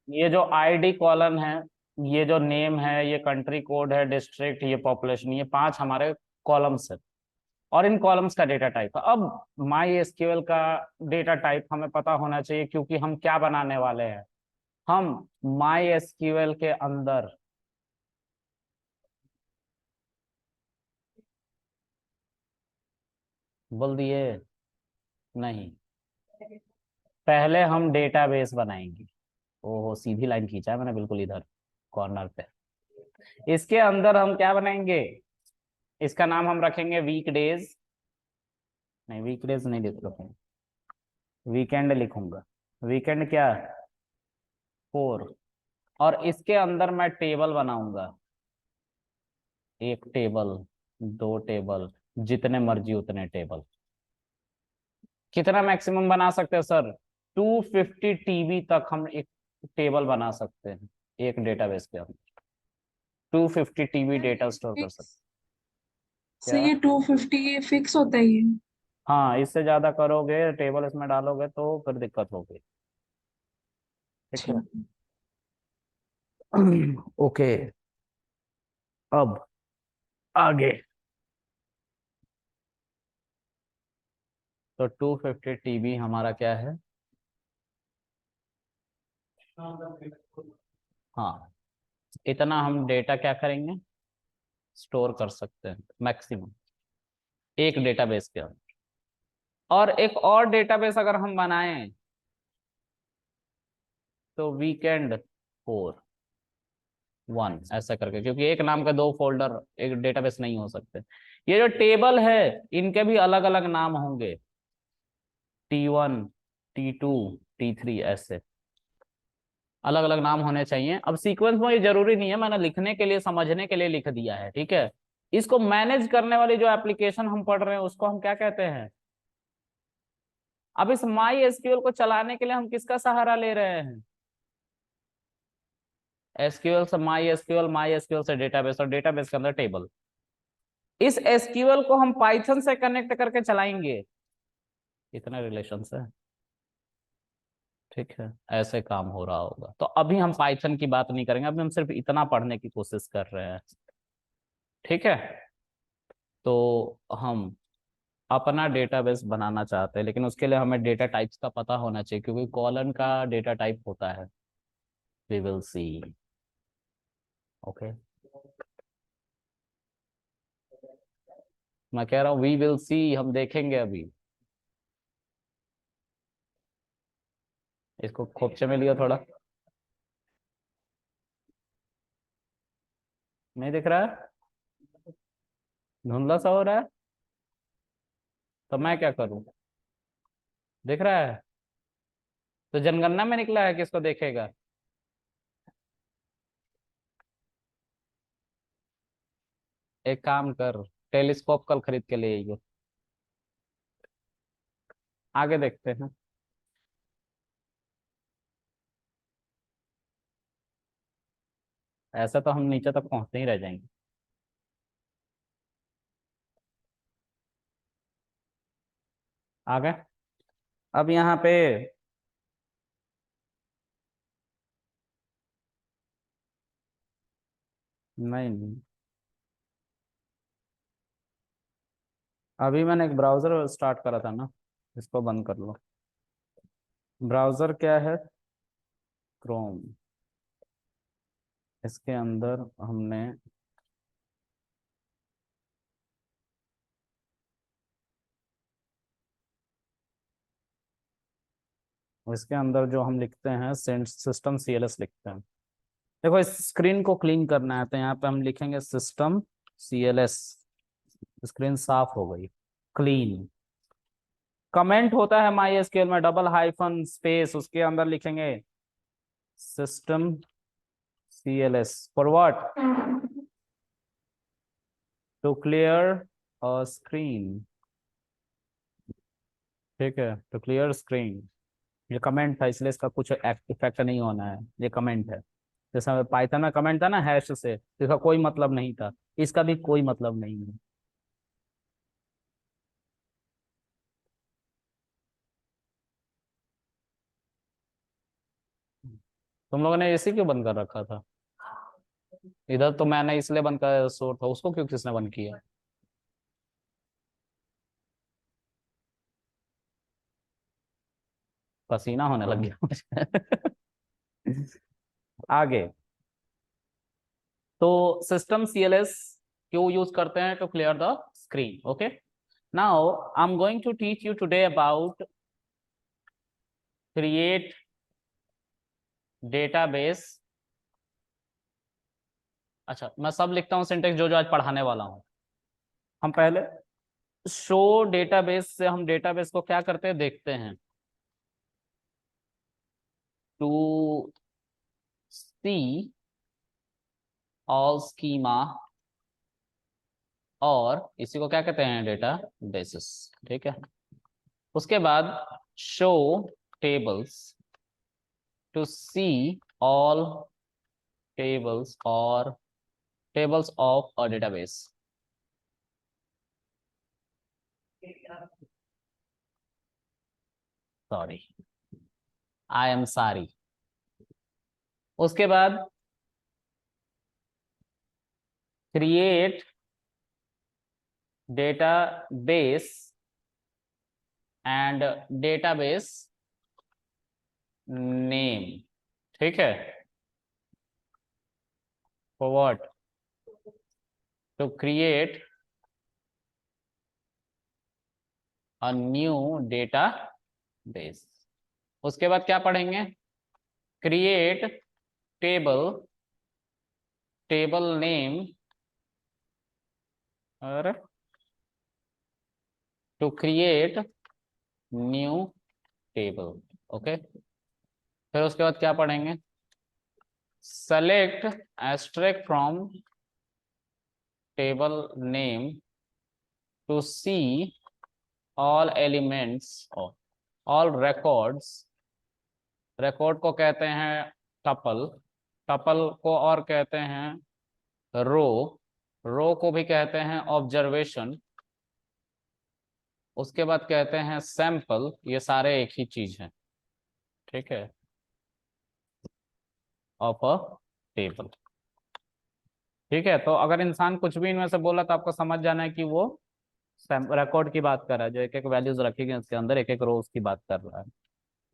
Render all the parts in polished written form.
ये जो ID colon है, ये जो नेम है, ये कंट्री कोड है, डिस्ट्रिक्ट, ये पॉपुलेशन, ये पांच हमारे कॉलम्स है। और इन कॉलम्स का डेटा टाइप है। अब माई एसक्यूएल का डेटा टाइप हमें पता होना चाहिए, क्योंकि हम क्या बनाने वाले हैं। हम माई एसक्यूएल के अंदर बोल दिए नहीं, पहले हम डेटाबेस बनाएंगे। ओहो, सीधी लाइन खींचा है मैंने बिल्कुल इधर कॉर्नर पे। इसके अंदर हम क्या बनाएंगे, इसका नाम हम रखेंगे वीकडेज। नहीं, वीकडेज नहीं लिख रखेंगे, वीकेंड लिखूंगा। वीकेंड क्या, 4। और इसके अंदर मैं टेबल बनाऊंगा, एक टेबल, दो टेबल, जितने मर्जी उतने टेबल। कितना मैक्सिमम बना सकते हैं सर, 250 टीबी तक हम एक टेबल बना सकते हैं एक डेटाबेस के अंदर। 250 टीबी डेटा स्टोर कर सकते फिक्स। हैं। सही क्या? है, 250 ये फिक्स होता ही है। हाँ, इससे ज्यादा करोगे, टेबल इसमें डालोगे तो फिर दिक्कत होगी। ठीक अच्छा। है। ओके, अब आगे। तो 250 टीबी हमारा क्या है। हाँ, इतना हम डेटा क्या करेंगे, स्टोर कर सकते हैं मैक्सिमम एक डेटाबेस के अंदर। और एक और डेटाबेस अगर हम बनाएं तो वीकेंड 4 1 ऐसा करके, क्योंकि एक नाम के दो फोल्डर एक डेटाबेस नहीं हो सकते। ये जो टेबल है, इनके भी अलग अलग नाम होंगे, T1, T2, T3, ऐसे अलग अलग नाम होने चाहिए। अब सीक्वेंस में ये जरूरी नहीं है, मैंने लिखने के लिए, समझने के लिए लिख दिया है, ठीक है। इसको मैनेज करने वाली जो एप्लीकेशन हम पढ़ रहे हैं उसको हम क्या कहते हैं। अब इस माई एसक्यूएल को चलाने के लिए हम किसका सहारा ले रहे हैं, एसक्यूएल से माई एसक्यूएल, माई एसक्यूएल से डेटाबेस, और डेटाबेस के अंदर टेबल। इस एसक्यूएल को हम पाइथन से कनेक्ट करके चलाएंगे, इतना रिलेशन है। ठीक है, ऐसे काम हो रहा होगा। तो अभी हम पाइथन की बात नहीं करेंगे, अभी हम सिर्फ इतना पढ़ने की कोशिश कर रहे हैं। ठीक है। तो हम अपना डेटाबेस बनाना चाहते हैं, लेकिन उसके लिए हमें डेटा टाइप्स का पता होना चाहिए, क्योंकि कॉलन का डेटा टाइप होता है। We will see. ओके, मैं कह रहा हूँ वी विल सी, हम देखेंगे अभी। इसको खोपचे में लियो थोड़ा, नहीं दिख रहा है, धुंधला सा हो रहा है। तो मैं क्या करूं, दिख रहा है। तो जनगणना में निकला है, किसको देखेगा। एक काम कर, टेलीस्कोप कल खरीद के ले आइयो। आगे देखते हैं। ऐसा तो हम नीचे तक पहुंचते ही रह जाएंगे। आगे, अब यहाँ पे नहीं नहीं, अभी मैंने एक ब्राउजर स्टार्ट करा था ना, इसको बंद कर लो। ब्राउजर क्या है, क्रोम। इसके अंदर हमने इसके अंदर जो हम लिखते हैं, सिस्टम सीएलएस लिखते हैं। देखो, इस स्क्रीन को क्लीन करना है, तो यहाँ पे हम लिखेंगे सिस्टम सीएलएस। स्क्रीन साफ हो गई, क्लीन। कमेंट होता है माई एसक्यूएल में, डबल हाइफन स्पेस, उसके अंदर लिखेंगे system CLS for what, to clear a screen. ठीक है, टू क्लियर स्क्रीन। ये कमेंट था, इसलिए इसका कुछ इफेक्ट नहीं होना है, ये कमेंट है। जैसा पाइथन में कमेंट था ना हैश से, इसका कोई मतलब नहीं था, इसका भी कोई मतलब नहीं है। तुम लोगों ने एसी क्यों बंद कर रखा था? इधर तो मैंने इसलिए बंद कर शोर था, उसको क्यों किसने बंद किया? पसीना होने लग गया मुझे। आगे। तो सिस्टम सीएलएस क्यों यूज करते हैं? To clear the screen. Okay, now I am going to teach you today about create database. अच्छा, मैं सब लिखता हूँ सिंटेक्स जो जो आज पढ़ाने वाला हूँ। हम पहले शो डेटाबेस से हम डेटाबेस को क्या करते हैं देखते हैं। टू सी ऑल स्कीमा, और इसी को क्या कहते हैं? Databases. ठीक है, उसके बाद show tables to see all tables और tables of a database. Sorry, I am sorry. उसके बाद create database and database name. ठीक है, for what? To create a new database. उसके बाद क्या पढ़ेंगे? क्रिएट टेबल, टेबल नेम, और to create new table. Okay, फिर उसके बाद क्या पढ़ेंगे? Select asterisk from table name to see all elements और ऑल रिकॉर्ड्स। रिकॉर्ड को कहते हैं टपल, टपल को और कहते हैं रो, रो को भी कहते हैं ऑब्जर्वेशन। उसके बाद कहते हैं सैंपल। ये सारे एक ही चीज है। ठीक है, ऑफ अ टेबल। ठीक है, तो अगर इंसान कुछ भी इनमें से बोला तो आपको समझ जाना है कि वो रिकॉर्ड की बात कर रहा है, जो एक एक वैल्यूज रखी गई उसके अंदर एक एक रोज की बात कर रहा है।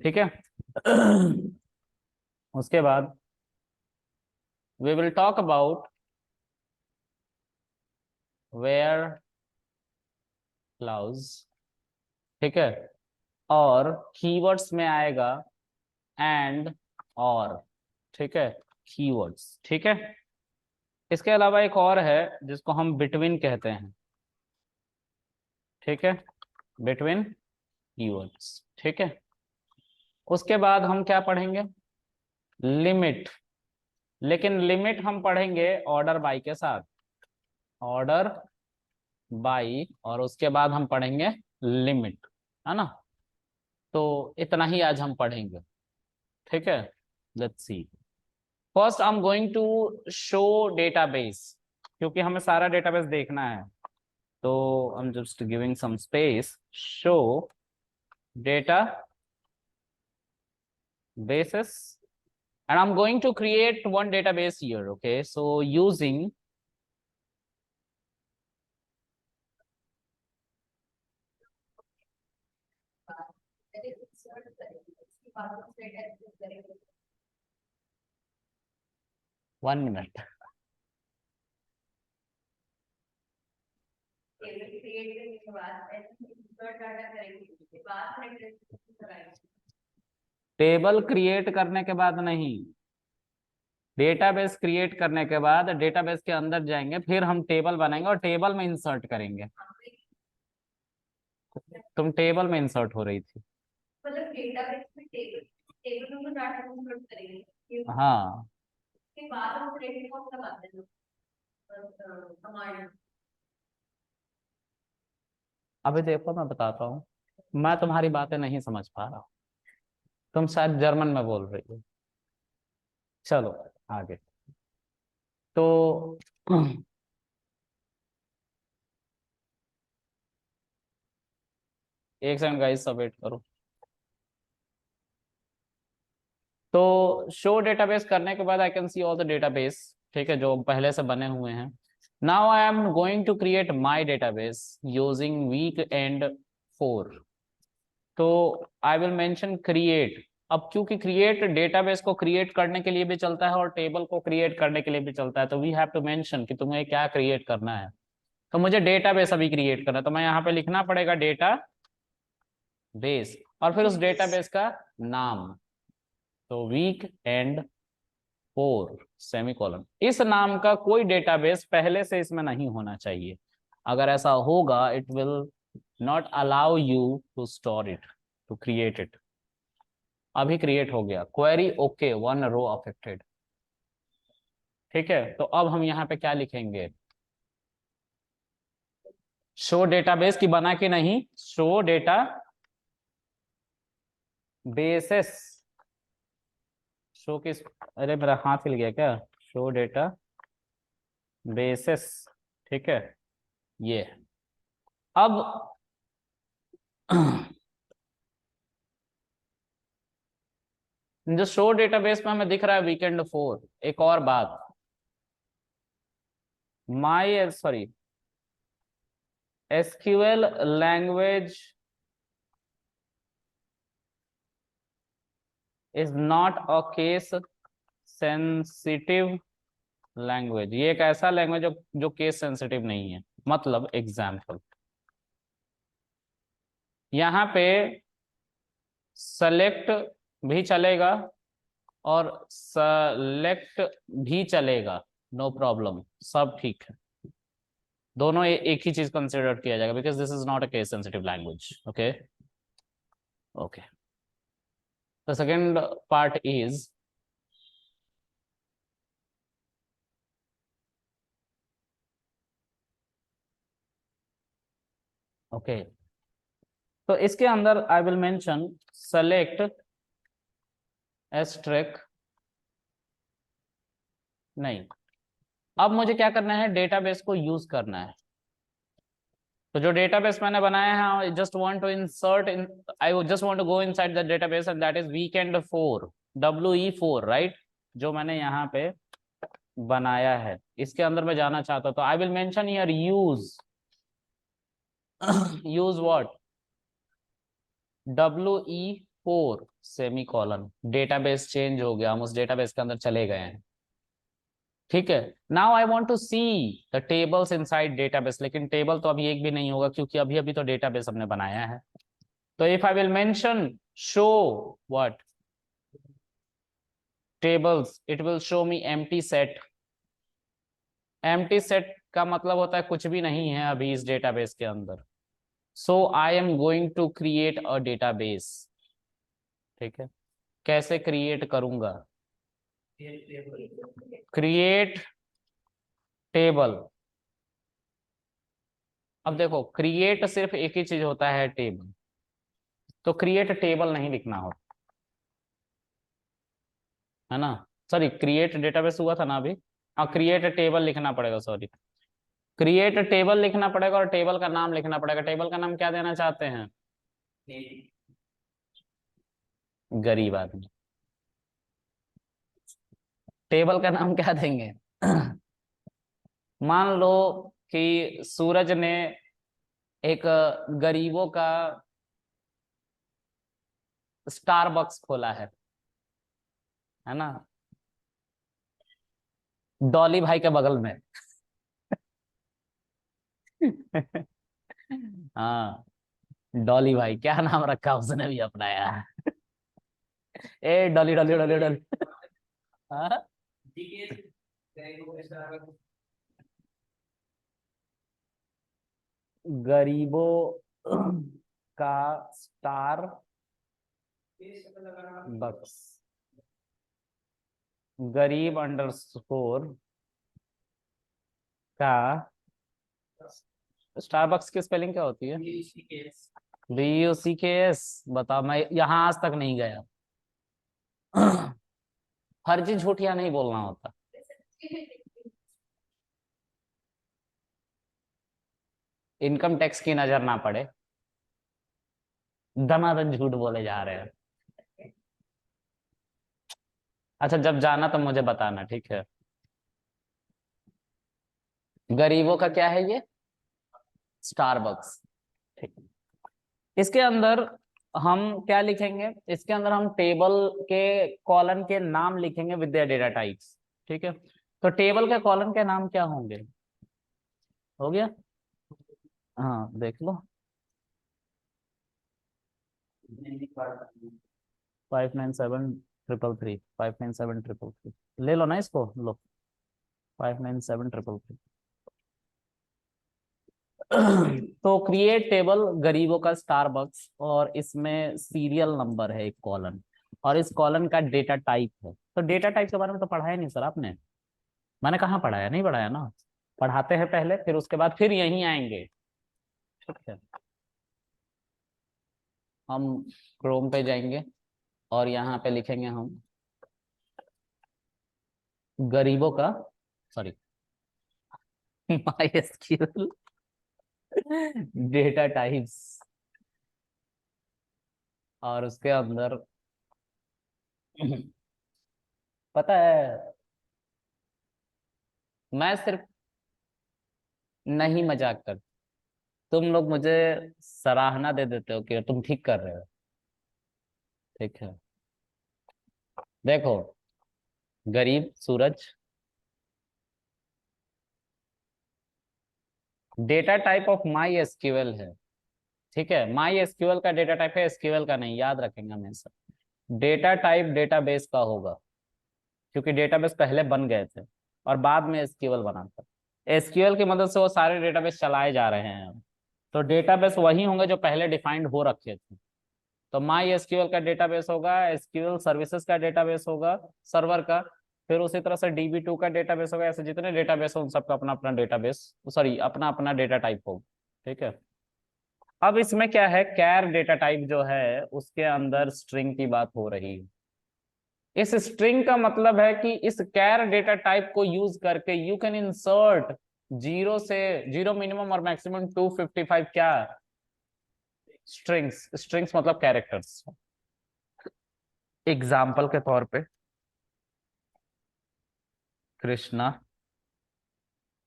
ठीक है। उसके बाद we will talk about where clause. ठीक है, और कीवर्ड्स में आएगा एंड और। ठीक है, कीवर्ड्स। ठीक है, इसके अलावा एक और है जिसको हम बिटवीन कहते हैं। ठीक है, बिटवीन कीवर्ड्स। ठीक है, उसके बाद हम क्या पढ़ेंगे? लिमिट। लेकिन लिमिट हम पढ़ेंगे ऑर्डर बाय के साथ, ऑर्डर बाय, और उसके बाद हम पढ़ेंगे लिमिट, है ना? तो इतना ही आज हम पढ़ेंगे। ठीक है, let's see. First I am going to show database, क्योंकि हमें सारा डेटाबेस देखना है। तो I am just giving some space. Show data bases, and I'm going to create one database here. Okay, so using one minute. Table create करने के बाद नहीं, डेटाबेस क्रिएट करने के बाद डेटाबेस के अंदर जाएंगे, फिर हम टेबल बनाएंगे और टेबल में इंसर्ट करेंगे। तुम टेबल में इंसर्ट हो रही थी। मतलब डेटाबेस में टेबल, टेबल में डाटा इंसर्ट करेंगे। हाँ, के बाद हम टेबल को लगाते हैं कमांड। अभी देखो, मैं बताता हूँ, मैं तुम्हारी बातें नहीं समझ पा रहा हूँ, तुम शायद जर्मन में बोल रही हो। चलो आगे। तो एक सेकंड गाइस, सब वेट करो। तो शो डेटाबेस करने के बाद I can see all the database, ठीक है, जो पहले से बने हुए हैं. Now I am going to create my database using weekend 4. तो आई विल मेंशन क्रिएट. अब क्योंकि क्रिएट डेटाबेस को क्रिएट करने के लिए भी चलता है और टेबल को क्रिएट करने के लिए भी चलता है, तो वी हैव टू मेंशन कि तुम्हें क्या क्रिएट करना है. तो मुझे डेटाबेस अभी क्रिएट करना है, तो मैं यहाँ पे लिखना पड़ेगा डेटा बेस और फिर उस डेटाबेस का नाम. तो वीक एंड 4 सेमीकोलन. इस नाम का कोई डेटाबेस पहले से इसमें नहीं होना चाहिए. अगर ऐसा होगा it will not allow you to store it, to create it. अभी क्रिएट हो गया. Query okay, 1 row affected. ठीक है, तो अब हम यहाँ पे क्या लिखेंगे? शो डेटाबेस की बना कि नहीं? Show data basis. शो किस, अरे मेरा हाथ हिल गया क्या? Show data basis. ठीक है, ये. अब जो शो डेटाबेस में हमें दिख रहा है वीकेंड 4, एक और बात, my sorry SQL language is not a case sensitive language. ये एक ऐसा लैंग्वेज जो केस सेंसिटिव नहीं है. मतलब एग्जाम्पल, यहाँ पे सेलेक्ट भी चलेगा और सेलेक्ट भी चलेगा, नो प्रॉब्लम, सब ठीक है. दोनों एक ही चीज कंसिडर किया जाएगा because this is not a case sensitive language. Okay okay. The second part is okay. तो इसके अंदर I will mention select asterisk नहीं. अब मुझे क्या करना है? डेटाबेस को यूज करना है. तो जो डेटाबेस मैंने बनाया है, I just want to insert in, I just want to go inside the database and that is weekend 4, WE4, right, जो मैंने यहाँ पे बनाया है. इसके अंदर मैं जाना चाहता हूँ, तो आई will mention here use. Use what? WE4 semicolon. Database change हो गया, हम उस डेटाबेस के अंदर चले गए हैं. ठीक है. Now I want to see the tables inside database. लेकिन टेबल तो अभी एक भी नहीं होगा क्योंकि अभी अभी तो डेटाबेस हमने बनाया है. तो if I will mention show what tables, it will show me empty set. empty set का मतलब होता है कुछ भी नहीं है अभी इस डेटाबेस के अंदर. so I am going to create a database. ठीक है, कैसे क्रिएट करूंगा? Create table. अब देखो, क्रिएट सिर्फ एक ही चीज होता है, टेबल. तो क्रिएट टेबल नहीं लिखना होता है ना. सॉरी, क्रिएट डेटाबेस हुआ था ना अभी. हाँ, क्रिएट टेबल लिखना पड़ेगा. सॉरी, क्रिएट टेबल लिखना पड़ेगा और टेबल का नाम लिखना पड़ेगा. टेबल का नाम क्या देना चाहते हैं? गरीब आदमी. टेबल का नाम क्या देंगे? मान लो कि सूरज ने एक गरीबों का स्टारबक्स खोला है ना, डॉली भाई के बगल में. हाँ, डॉली भाई, क्या नाम रखा उसने भी अपनाया है. ए डॉली डॉली डॉली डॉली. हाँ? गरीबों का स्टार बक्स. गरीब अंडरस्कोर का स्टारबक्स की स्पेलिंग क्या होती है? BUCKS. बताओ, मैं यहाँ आज तक नहीं गया. फर्जी झूठिया नहीं बोलना होता. इनकम टैक्स की नजर ना पड़े, दनादन झूठ बोले जा रहे हैं. अच्छा जब जाना तो मुझे बताना, ठीक है। गरीबों का क्या है ये? स्टारबक्स। ठीक। इसके अंदर हम क्या लिखेंगे? इसके अंदर हम टेबल के कॉलम के नाम लिखेंगे विद द डेटा टाइप्स। ठीक है, तो टेबल के कॉलम के नाम क्या होंगे? हो गया? हाँ देख लो। 597333, 597333 ले लो ना इसको, लो 597333। तो क्रिएट टेबल गरीबों का स्टारबक्स, और इसमें सीरियल नंबर है एक कॉलन, और इस कॉलन का डेटा टाइप है। तो डेटा टाइप के बारे में तो पढ़ाया नहीं सर आपने? मैंने कहाँ पढ़ाया? नहीं पढ़ाया ना। पढ़ाते हैं पहले, फिर उसके बाद फिर यहीं आएंगे। ठीक है, हम क्रोम पे जाएंगे और यहाँ पे लिखेंगे हम गरीबों का, सॉरी, MySQL डेटा टाइप्स, और उसके अंदर पता है, मैं सिर्फ नहीं मजाक कर, तुम लोग मुझे सराहना दे देते हो कि तुम ठीक कर रहे हो। ठीक है, देखो, गरीब Suraj, data type of MySQL है। ठीक है, माई एसक्यूएल का डेटा टाइप है, एसक्यूएल का नहीं, याद रखेंगे हमेशा। डेटा टाइप डेटाबेस का होगा, क्योंकि डेटाबेस पहले बन गए थे और बाद में एसक्यूएल बना था। एसक्यूएल की मदद से वो सारे डेटाबेस चलाए जा रहे हैं। तो डेटाबेस वही होंगे जो पहले डिफाइंड हो रखे थे। तो माई एसक्यूएल का डेटाबेस होगा, एसक्यूएल सर्विसेज का डेटाबेस होगा, सर्वर का। फिर उसी तरह से DB2 का डेटाबेस होगा। ऐसे जितने डेटाबेस हो उन सबका अपना अपना डेटाबेस, सॉरी, अपना अपना डेटा टाइप होगा। ठीक है, अब इसमें क्या है, कैर डेटा टाइप जो है उसके अंदर स्ट्रिंग की बात हो रही है। इस स्ट्रिंग का मतलब है कि इस कैर डेटा टाइप को यूज करके यू कैन इंसर्ट जीरो से, जीरो मिनिमम और मैक्सिमम 255 क्या स्ट्रिंग्स। स्ट्रिंग्स मतलब कैरेक्टर्स। एग्जाम्पल के तौर पे कृष्णा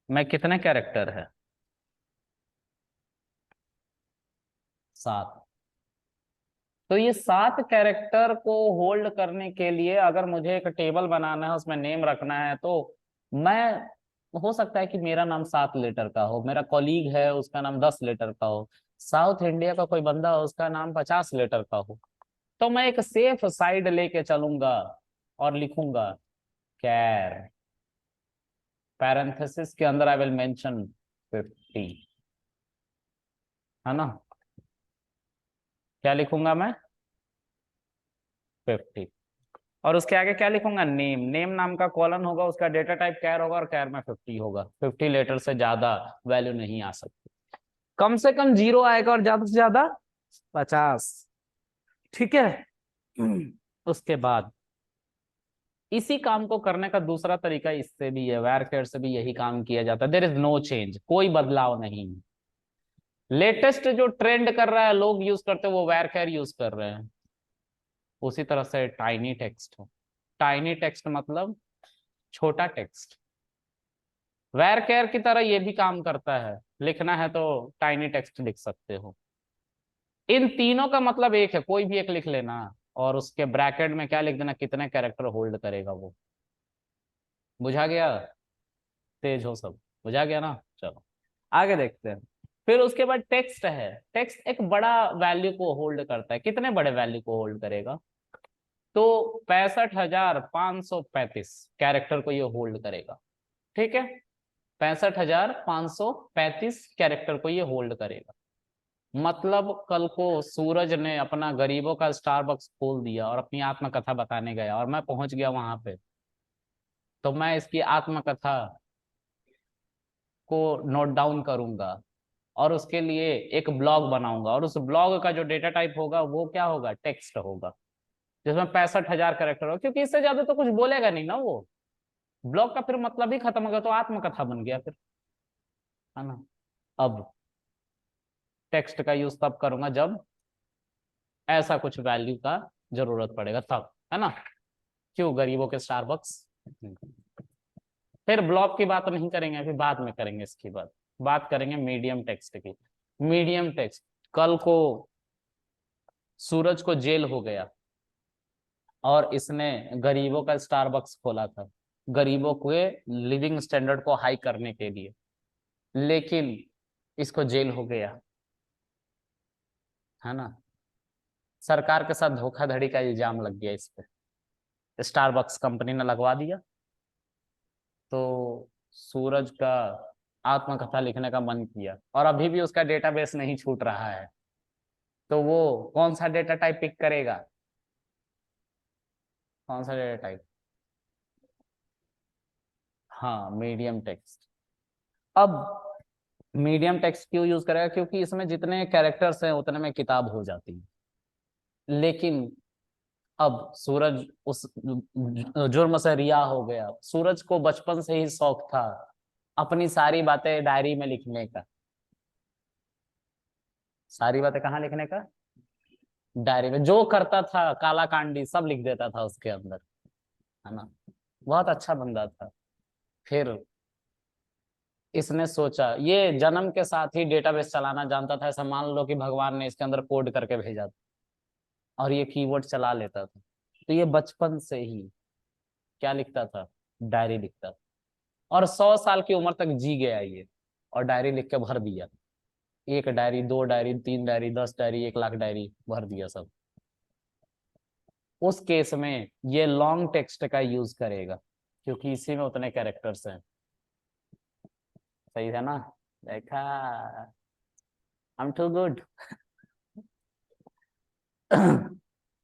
में कितने कैरेक्टर है? 7। तो ये 7 कैरेक्टर को होल्ड करने के लिए अगर मुझे एक टेबल बनाना है, उसमें नेम रखना है, तो मैं, हो सकता है कि मेरा नाम 7 लेटर का हो, मेरा कॉलीग है उसका नाम 10 लेटर का हो, साउथ इंडिया का कोई बंदा हो उसका नाम 50 लेटर का हो, तो मैं एक सेफ साइड लेके चलूंगा और लिखूंगा कैर, पैरेंथेसिस के अंदर आई विल मेंशन 50, है ना? क्या लिखूंगा मैं? 50। और उसके आगे क्या लिखूंगा? नेम। नेम नाम का कॉलन होगा, उसका डेटा टाइप कैर होगा, और कैर में 50 होगा। 50 लेटर से ज्यादा वैल्यू नहीं आ सकती। कम से कम 0 आएगा और ज्यादा से ज्यादा 50। ठीक है। उसके बाद इसी काम को करने का दूसरा तरीका इससे भी है, वारकेर से भी यही काम किया जाता है। देयर इज नो चेंज, कोई बदलाव नहीं। लेटेस्ट जो ट्रेंड कर रहा है, लोग यूज करते हैं, वो वारकेर यूज कर रहे हैं। उसी तरह से टाइनी टेक्स्ट हो, टाइनी टेक्स्ट मतलब छोटा टेक्स्ट, वेर केयर की तरह ये भी काम करता है। लिखना है तो टाइनी टेक्स्ट लिख सकते हो। इन तीनों का मतलब एक है, कोई भी एक लिख लेना, और उसके ब्रैकेट में क्या लिख देना, कितने कैरेक्टर होल्ड करेगा वो। बुझा गया? तेज हो सब, बुझा गया ना? चलो आगे देखते हैं। फिर उसके बाद टेक्स्ट है। टेक्स्ट एक बड़ा वैल्यू को होल्ड करता है। कितने बड़े वैल्यू को होल्ड करेगा? तो 65,535 कैरेक्टर को ये होल्ड करेगा। ठीक है, 65,535 कैरेक्टर को ये होल्ड करेगा। मतलब कल को सूरज ने अपना गरीबों का स्टारबक्स खोल दिया और अपनी आत्मकथा बताने गया, और मैं पहुंच गया वहां पे, तो मैं इसकी आत्मकथा को नोट डाउन करूंगा और उसके लिए एक ब्लॉग बनाऊंगा, और उस ब्लॉग का जो डेटा टाइप होगा वो क्या होगा? टेक्स्ट होगा, जिसमें 65,000 कैरेक्टर होगा, क्योंकि इससे ज्यादा तो कुछ बोलेगा नहीं ना वो। ब्लॉग का फिर मतलब ही खत्म हो गया, तो आत्मकथा बन गया फिर, है ना? अब टेक्स्ट का यूज तब करूंगा जब ऐसा कुछ वैल्यू का जरूरत पड़ेगा, तब, है ना? क्यों? गरीबों के स्टारबक्स। फिर ब्लॉब की बात नहीं करेंगे, अभी बाद में करेंगे, इसकी बात करेंगे मीडियम टेक्स्ट की। मीडियम टेक्स्ट, कल को सूरज को जेल हो गया और इसने गरीबों का स्टारबक्स खोला था, गरीबों के लिविंग स्टैंडर्ड को हाई करने के लिए, लेकिन इसको जेल हो गया, है ना। सरकार के साथ धोखाधड़ी का इल्जाम लग गया इस पे, स्टारबक्स कंपनी ने लगवा दिया। तो सूरज का आत्मकथा लिखने का मन किया और अभी भी उसका डेटाबेस नहीं छूट रहा है। तो वो कौन सा डेटा टाइप पिक करेगा? कौन सा डेटा टाइप? हाँ, मीडियम टेक्स्ट। अब मीडियम टेक्स्ट क्यों यूज करेगा? क्योंकि इसमें जितने कैरेक्टर्स हैं उतने में किताब हो जाती है। लेकिन अब सूरज उस जुर्म से रिहा हो गया। सूरज को बचपन से ही शौक था अपनी सारी बातें डायरी में लिखने का। सारी बातें कहाँ लिखने का? डायरी में। जो करता था काला कांडी सब लिख देता था उसके अंदर, है ना। बहुत अच्छा बंदा था। फिर इसने सोचा, ये जन्म के साथ ही डेटाबेस चलाना जानता था, ऐसा मान लो कि भगवान ने इसके अंदर कोड करके भेजा था और ये कीवर्ड चला लेता था। तो ये बचपन से ही क्या लिखता था? डायरी लिखता था। और 100 साल की उम्र तक जी गया ये, और डायरी लिख के भर दिया। 1 diary, 2 diary, 3 diary, 10 diary, 1 lakh diary भर दिया सब। उस केस में ये लॉन्ग टेक्स्ट का यूज करेगा क्योंकि इसी में उतने कैरेक्टर्स हैं। सही है ना? देखा, आई एम टू गुड।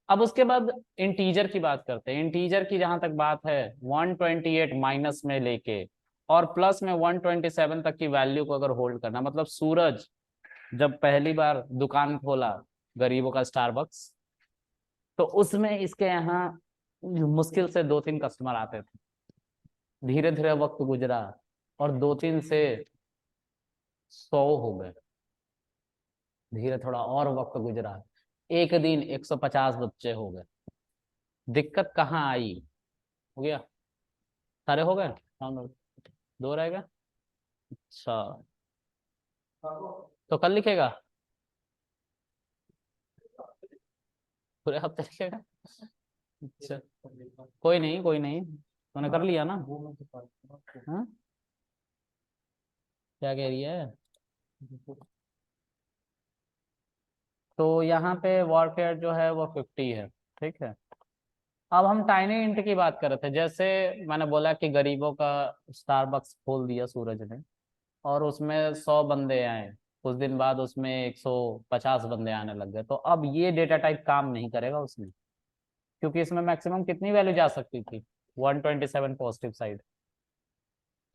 अब उसके बाद इंटीजर की बात करते हैं। इंटीजर की जहां तक बात है, 128 माइनस में लेके और प्लस में 127 तक की वैल्यू को अगर होल्ड करना, मतलब सूरज जब पहली बार दुकान खोला गरीबों का स्टारबक्स, तो उसमें इसके यहाँ मुश्किल से 2-3 कस्टमर आते थे। धीरे धीरे वक्त गुजरा और 2-3 से 100 हो गए। धीरे थोड़ा और वक्त गुजरा, एक दिन 150 बच्चे हो गए। दिक्कत कहाँ आई? हो गया? सारे हो गए? हाँ, 2 रहेगा। अच्छा, तो कल लिखेगा? पूरे हफ्ते लिखेगा? अच्छा, कोई नहीं कोई नहीं, तूने कर लिया ना? हाँ, क्या कह रही है? तो यहाँ पे वॉरफेयर जो है वो 50 है, ठीक है। अब हम टाइनी इंट की बात कर रहे थे। जैसे मैंने बोला कि गरीबों का स्टारबक्स खोल दिया सूरज ने और उसमें 100 बंदे आए, कुछ दिन बाद उसमें 150 बंदे आने लग गए। तो अब ये डेटा टाइप काम नहीं करेगा उसमें, क्योंकि इसमें मैक्सिमम कितनी वैल्यू जा सकती थी? 127 पॉजिटिव साइड।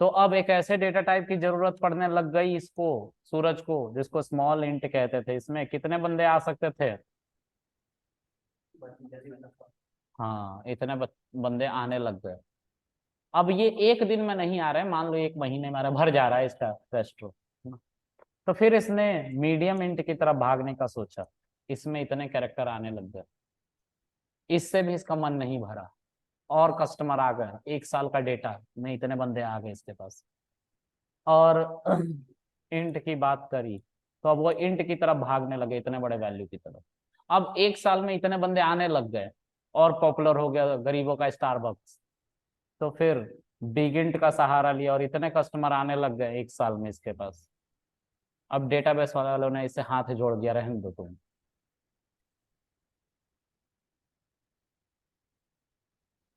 तो अब एक ऐसे डेटा टाइप की जरूरत पड़ने लग गई इसको, सूरज को, जिसको स्मॉल इंट कहते थे। इसमें कितने बंदे आ सकते थे? हाँ, इतने बंदे आने लग गए। अब ये एक दिन में नहीं आ रहे, मान लो 1 महीने में आ रहा है, भर जा रहा है इसका रेस्ट्रो। तो फिर इसने मीडियम इंट की तरफ भागने का सोचा। इसमें इतने कैरेक्टर आने लग गए, इससे भी इसका मन नहीं भरा। और कस्टमर आ गए, 1 साल का डेटा में इतने बंदे आ गए इसके पास। और इंट की बात करी तो अब वो इंट की तरफ भागने लगे, इतने बड़े वैल्यू की तरफ। अब 1 साल में इतने बंदे आने लग गए और पॉपुलर हो गया गरीबों का स्टारबक्स। तो फिर बिग इंट का सहारा लिया और इतने कस्टमर आने लग गए 1 साल में इसके पास। अब डेटाबेस वालों ने इसे हाथ जोड़ दिया, रहने दो तुम।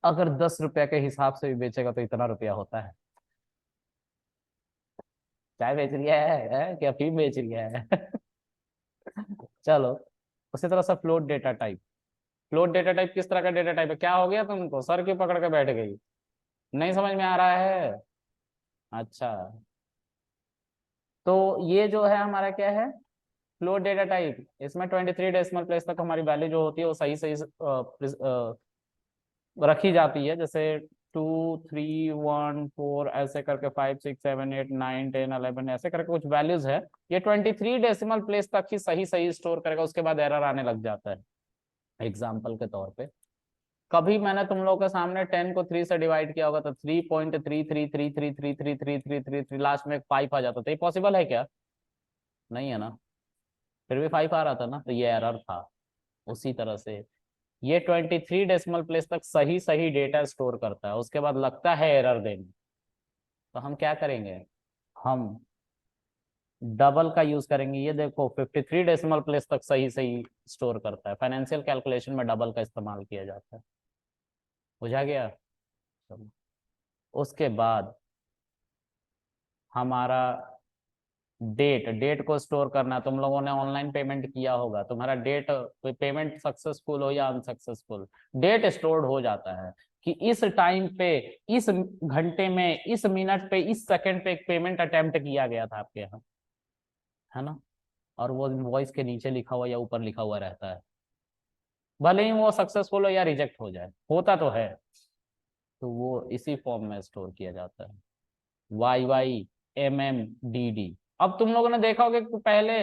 अगर 10 रुपया के हिसाब से भी बेचेगा तो इतना रुपया होता है। चाय बेच रही है क्या अफीम बेच रही है? चलो, उसी तरह से float data type. Float data type किस तरह का डेटा टाइप है? क्या हो गया तुमको? सर क्यों पकड़ के बैठ गई? नहीं समझ में आ रहा है? अच्छा, तो ये जो है हमारा क्या है? Float data type. इसमें 23 डेसिमल प्लेस तक हमारी वैल्यू जो होती है वो सही सही रखी जाती है। जैसे 2, 3, 1, 4 ऐसे करके 5, 6, 7, 8, 9, 10, 11 ऐसे करके कुछ वैल्यूज है। ये 23 डेसिमल प्लेस तक ही सही सही स्टोर करेगा, उसके बाद एरर आने लग जाता है। एग्जाम्पल के तौर पे कभी मैंने तुम लोगों के सामने 10 को 3 से डिवाइड किया होगा तो 3.333333333 लास्ट में एक 5 आ जाता था, ये पॉसिबल है क्या? नहीं है ना, फिर भी 5 आ रहा था ना, तो ये एरर था। उसी तरह से ये 23 डेसिमल प्लेस तक सही सही डेटा स्टोर करता है, उसके बाद लगता है एरर देने, तो हम क्या करेंगे, हम डबल का यूज करेंगे। ये देखो 53 डेसिमल प्लेस तक सही सही स्टोर करता है, फाइनेंशियल कैलकुलेशन में डबल का इस्तेमाल किया जाता है। बुझा गया? चलो। उसके बाद हमारा डेट, डेट को स्टोर करना, तुम लोगों ने ऑनलाइन पेमेंट किया होगा, तुम्हारा डेट पेमेंट सक्सेसफुल हो या अनसक्सेसफुल, डेट स्टोर्ड हो जाता है कि इस टाइम पे, इस घंटे में, इस मिनट पे, इस सेकंड पे एक पेमेंट अटेम्प्ट किया गया था आपके यहाँ, है ना। और वो वॉइस के नीचे लिखा हुआ या ऊपर लिखा हुआ रहता है, भले ही वो सक्सेसफुल हो या रिजेक्ट हो जाए, होता तो है। तो वो इसी फॉर्म में स्टोर किया जाता है, YYMMDD। अब तुम लोगों ने देखा होगा कि पहले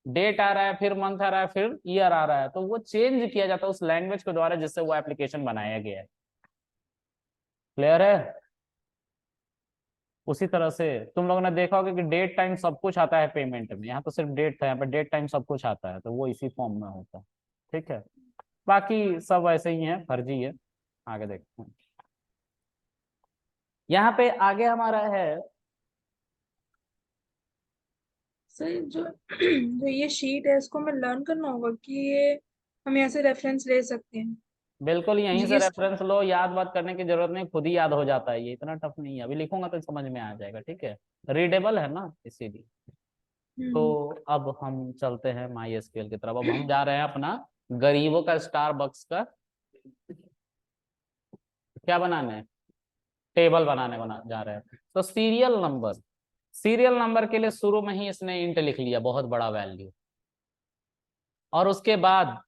डेट आ रहा है, फिर मंथ आ रहा है, फिर ईयर आ रहा है, तो वो चेंज किया जाता है उस लैंग्वेज के द्वारा जिससे वो एप्लीकेशन बनाया गया है। क्लियर है? उसी तरह से तुम लोगों ने देखा होगा कि डेट टाइम सब कुछ आता है पेमेंट में, यहाँ तो सिर्फ डेट था, यहाँ पर डेट टाइम सब कुछ आता है, तो वो इसी फॉर्म में होता है। ठीक है, बाकी सब ऐसे ही है, फर्जी है। आगे देखते हैं, यहाँ पे आगे हमारा है। सर जो जो ये शीट है इसको हमें लर्न करना होगा कि ये हम यहाँ से रेफरेंस ले सकते हैं? बिल्कुल यहीं से जीएस। रेफरेंस लो, याद बात करने की जरूरत नहीं, खुद ही याद हो जाता है, ये इतना टफ नहीं है, अभी लिखूंगा तो समझ में आ जाएगा। ठीक है, रीडेबल है ना इसीलिए। तो हम्म। अब हम चलते हैं माई एसक्यूएल की तरफ, अब हम जा रहे हैं अपना गरीबों का स्टारबक्स का क्या बनाने, टेबल बनाने जा रहे हैं। तो सीरियल नंबर, सीरियल नंबर के लिए शुरू में ही इसने इंट लिख लिया, बहुत बड़ा वैल्यू, और उसके बाद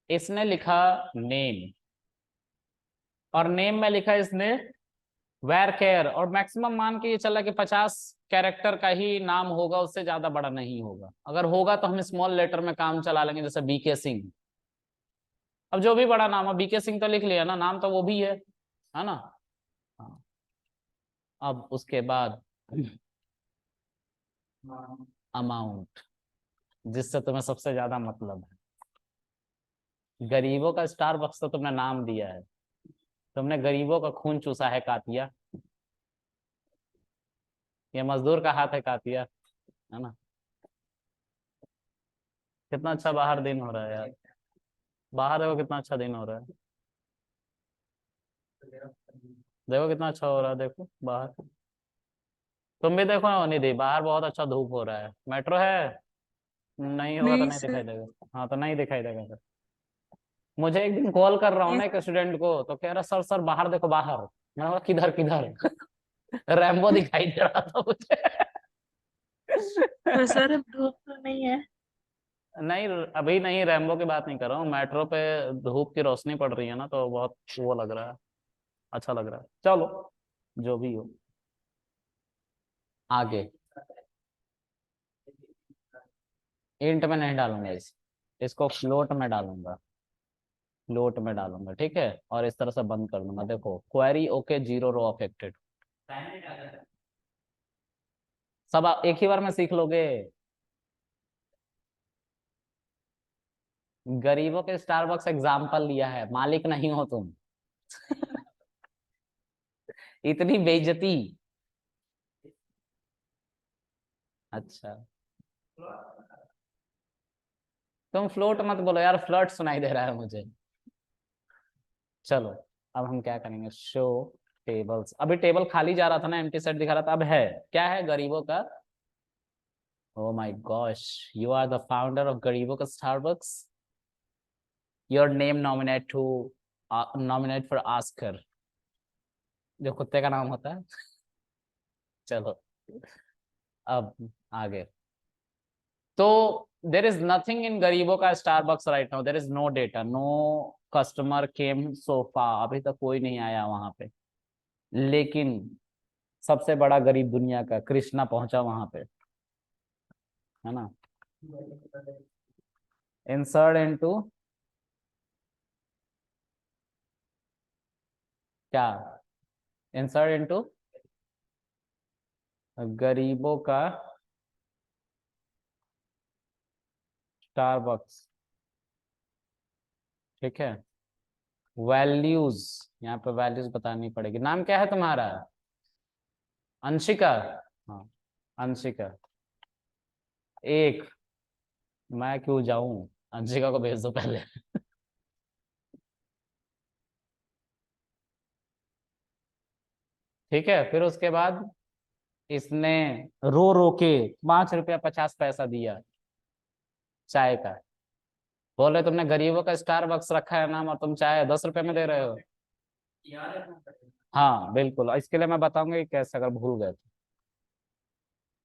इसने लिखा नेम, और नेम में लिखा इसने वेर केयर, और मैक्सिमम मान के ये चला कि 50 कैरेक्टर का ही नाम होगा, उससे ज्यादा बड़ा नहीं होगा, अगर होगा तो हम स्मॉल लेटर में काम चला लेंगे, जैसे बीके सिंह। अब जो भी बड़ा नाम है, बीके सिंह तो लिख लिया ना, नाम तो वो भी है ना। हाँ। अब उसके बाद अमाउंट, जिससे तुम्हें सबसे ज्यादा मतलब है, गरीबों का स्टारबक्स तो तुमने नाम दिया है, तुमने गरीबों का खून चूसा है कातिया, ये मजदूर का हाथ है कातिया, है ना। कितना अच्छा बाहर दिन हो रहा है यार, बाहर देखो कितना अच्छा दिन हो रहा है, देखो कितना अच्छा हो रहा है, देखो बाहर, तुम भी देखो ना निधि, बाहर बहुत अच्छा धूप हो रहा है। मेट्रो है? नहीं होगा तो नहीं नहीं दिखाई सर। देगा। हाँ तो नहीं दिखाई देगा फिर। मुझे एक दिन कॉल कर रहा हूँ ना नहीं एक स्टूडेंट को, तो कह रहा सर सर बाहर देखो बाहर, मैंने बोला किधर किधर रैम्बो दिखाई दे रहा था मुझे पर सर अब धूप तो नहीं है। नहीं अभी नहीं, रैम्बो की बात नहीं कर रहा हूँ, मेट्रो पे धूप की रोशनी पड़ रही है ना, तो बहुत वो लग रहा है, अच्छा लग रहा है। चलो जो भी हो, आगे इंट में नहीं डालूंगा इसको फ्लोट में डालूंगा, फ्लोट में डालूंगा, ठीक है, और इस तरह से बंद कर दूंगा। देखो क्वेरी ओके, 0 रो अफेक्टेड, सब आप एक ही बार में सीख लोगे। गरीबों के स्टारबक्स एग्जाम्पल लिया है, मालिक नहीं हो तुम इतनी बेइज्जती। अच्छा, तुम फ्लोट मत बोलो यार, फ्लर्ट सुनाई दे रहा है मुझे। चलो, अब हम क्या करेंगे, शो टेबल्स, अभी टेबल खाली जा रहा था ना, एम्प्टी सेट दिखा रहा था, अब है क्या है, गरीबों का। Oh my gosh, you are the founder of गरीबों का Starbucks, your name nominate to, nominate for Oscar, जो कुत्ते का नाम होता है चलो, अब आगे, तो देर इज नथिंग इन गरीबों का Starbucks right now, there is no data, no customer came so far, अभी तक कोई नहीं आया वहां पे, लेकिन सबसे बड़ा गरीब दुनिया का कृष्णा पहुंचा वहां पे, है ना। इंसर्ट इनटू क्या इंसर्ट इनटू गरीबों का स्टारबक्स। ठीक है, वैल्यूज, यहाँ पे वैल्यूज बतानी पड़ेगी। नाम क्या है तुम्हारा? अंशिका। हाँ, अंशिका। एक, मैं क्यों जाऊं, अंशिका को भेज दो पहले। ठीक है, फिर उसके बाद इसने रो रो के 5 रुपया 50 पैसा दिया चाय का। बोल रहे तुमने गरीबों का स्टार बक्स रखा है नाम और तुम चाय 10 रुपए में दे रहे हो। हाँ बिल्कुल, इसके लिए मैं बताऊंगा कि कैसे, अगर भूल गए तो।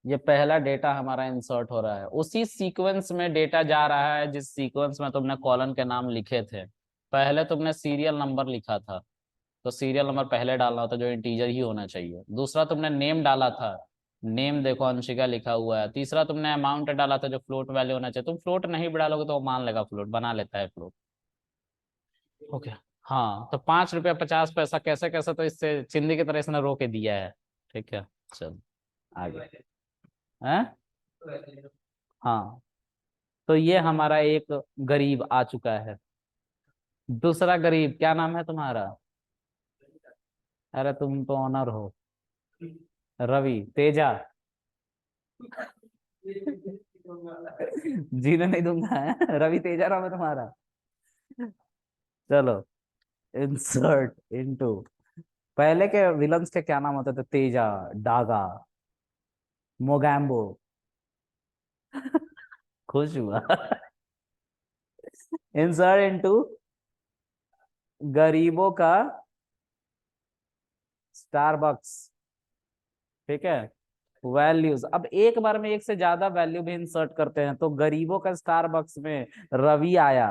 ये पहला डेटा हमारा इंसर्ट हो रहा है, उसी सीक्वेंस में डेटा जा रहा है जिस सीक्वेंस में तुमने कॉलम के नाम लिखे थे। पहले तुमने सीरियल नंबर लिखा था, तो सीरियल नंबर पहले डालना होता जो इंटीजर ही होना चाहिए। दूसरा तुमने नेम डाला था, नेम देखो अंशिका लिखा हुआ है। तीसरा तुमने अमाउंट डाला था जो फ्लोट वैल्यू होना चाहिए। तुम फ्लोट नहीं भी डालोगे तो वो मान लेगा, फ्लोट बना लेता है फ्लोट। ओके। हाँ, तो 5 रुपया 50 पैसा कैसे कैसे, तो इससे चिंदी की तरह इसने रो के दिया है। ठीक है, चल आगे। हैं? हाँ, तो ये हमारा एक गरीब आ चुका है। दूसरा गरीब, क्या नाम है तुम्हारा? अरे तुम तो ऑनर हो। रवि तेजा। जीने नहीं दूंगा है? रवि तेजा नाम है तुम्हारा। चलो, इंसर्ट इनटू, पहले के विलन्स के क्या नाम होते थे? तेजा, डागा, मोगैम्बो। खुश हुआ। इंसर्ट इनटू गरीबों का स्टारबक्स। ठीक है, वैल्यूज, अब एक बार में एक से ज्यादा वैल्यू भी इंसर्ट करते हैं, तो गरीबों का स्टारबक्स में रवि आया।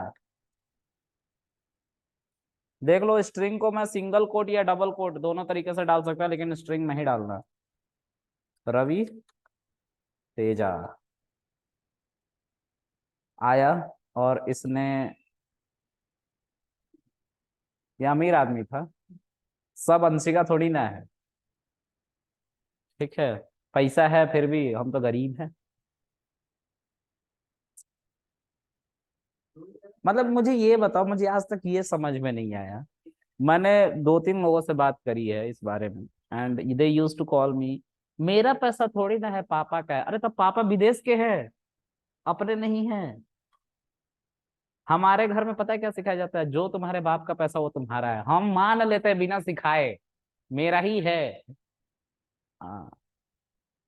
देख लो, स्ट्रिंग को मैं सिंगल कोट या डबल कोट दोनों तरीके से डाल सकता, लेकिन स्ट्रिंग नहीं डालना। रवि तेजा आया, और इसने, ये अमीर आदमी था, सब अंशिका थोड़ी ना है। ठीक है, पैसा है फिर भी हम तो गरीब हैं। मतलब मुझे ये बताओ, मुझे आज तक ये समझ में नहीं आया। मैंने 2-3 लोगों से बात करी है इस बारे में, and they use to call me, मेरा पैसा थोड़ी ना है, पापा का है। अरे तो पापा विदेश के हैं, अपने नहीं है। हमारे घर में पता है क्या सिखाया जाता है? जो तुम्हारे बाप का पैसा वो तुम्हारा है, हम मान लेते हैं बिना सिखाए, मेरा ही है। हाँ,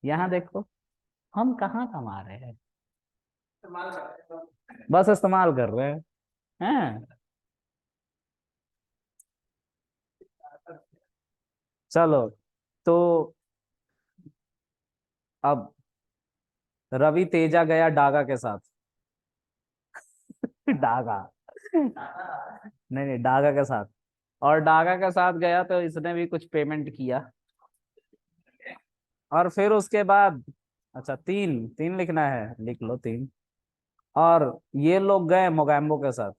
यहाँ देखो, हम कहाँ कमा रहे हैं, बस इस्तेमाल कर रहे हैं। चलो, तो अब रवि तेजा गया डागा के साथ। डागा, नहीं नहीं, डागा के साथ। और डागा के साथ गया तो इसने भी कुछ पेमेंट किया, और फिर उसके बाद, अच्छा, तीन तीन लिखना है, लिख लो तीन। और ये लोग गए मोगैम्बो के साथ।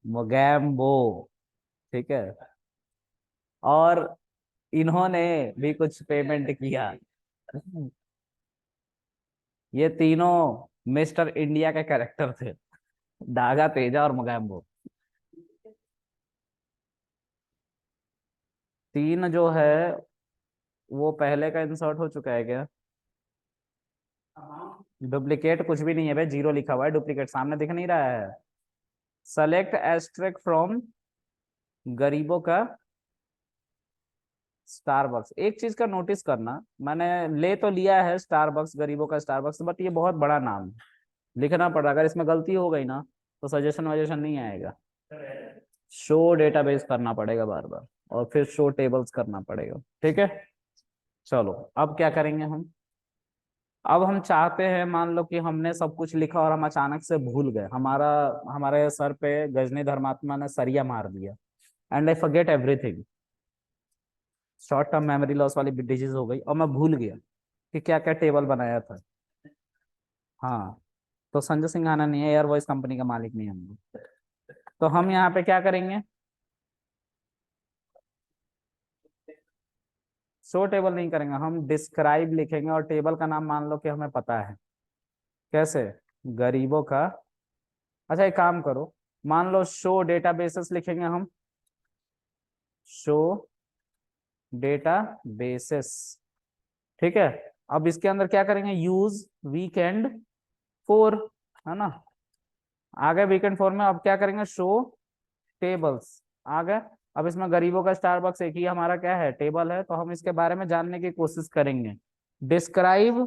मोगैम्बो। ठीक है, और इन्होंने भी कुछ पेमेंट किया। ये तीनों मिस्टर इंडिया के कैरेक्टर थे, डागा, तेजा और मोगैम्बो। तीन जो है वो पहले का इंसर्ट हो चुका है क्या? डुप्लीकेट कुछ भी नहीं है भाई, जीरो लिखा हुआ है, डुप्लीकेट सामने दिख नहीं रहा है। सेलेक्ट एस्ट्रिक फ्रॉम गरीबों का स्टारबक्स। एक चीज का नोटिस करना, मैंने ले तो लिया है स्टारबक्स, गरीबों का स्टारबक्स, बट ये बहुत बड़ा नाम है, लिखना पड़ा। अगर इसमें गलती हो गई ना तो सजेशन वजेशन नहीं आएगा। शो डेटाबेस करना पड़ेगा बार बार, और फिर शो टेबल्स करना पड़ेगा। ठीक है, चलो अब क्या करेंगे हम? अब हम चाहते हैं, मान लो कि हमने सब कुछ लिखा और हम अचानक से भूल गए, हमारे सर पे गजनी धर्मात्मा ने सरिया मार दिया, and I forget everything. Short term memory loss वाली डिजीज हो गई और मैं भूल गया कि क्या क्या टेबल बनाया था। हाँ, तो संजय सिंह आना नहीं है, एयर वॉइस कंपनी का मालिक नहीं है हम लोग। तो हम यहाँ पे क्या करेंगे, शो टेबल नहीं करेंगे, हम डिस्क्राइब लिखेंगे और टेबल का नाम मान लो कि हमें पता है। कैसे, गरीबों का, अच्छा एक काम करो, मान लो शो डेटा बेसिस लिखेंगे हम, शो डेटा बेसिस, ठीक है। अब इसके अंदर क्या करेंगे, यूज वीकेंड 4, है ना, आ गए वीकेंड 4 में। अब क्या करेंगे, शो टेबल्स, आ गए। अब इसमें गरीबों का स्टारबक्स एक ही हमारा क्या है, टेबल है, तो हम इसके बारे में जानने की कोशिश करेंगे। डिस्क्राइब,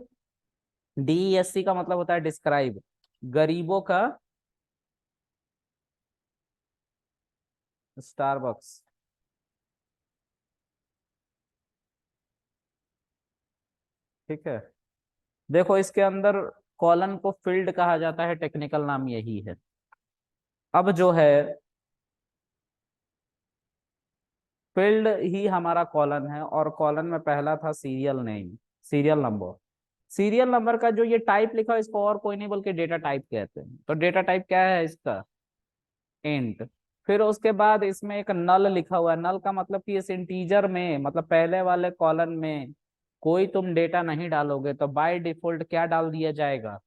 DESC का मतलब होता है डिस्क्राइब, गरीबों का स्टारबक्स, ठीक है। देखो इसके अंदर कॉलन को फील्ड कहा जाता है, टेक्निकल नाम यही है। अब जो है फील्ड ही हमारा कॉलन है, और कॉलन में पहला था serial name, serial number. Serial number का जो ये टाइप लिखा है इसको और कोई नहीं बल्कि डेटा टाइप कहते हैं। तो डेटा टाइप क्या है इसका, इंट। फिर उसके बाद इसमें एक नल लिखा हुआ है, नल का मतलब कि इस इंटीजर में, मतलब पहले वाले कॉलन में कोई तुम डेटा नहीं डालोगे तो बाय डिफॉल्ट क्या डाल दिया जाएगा,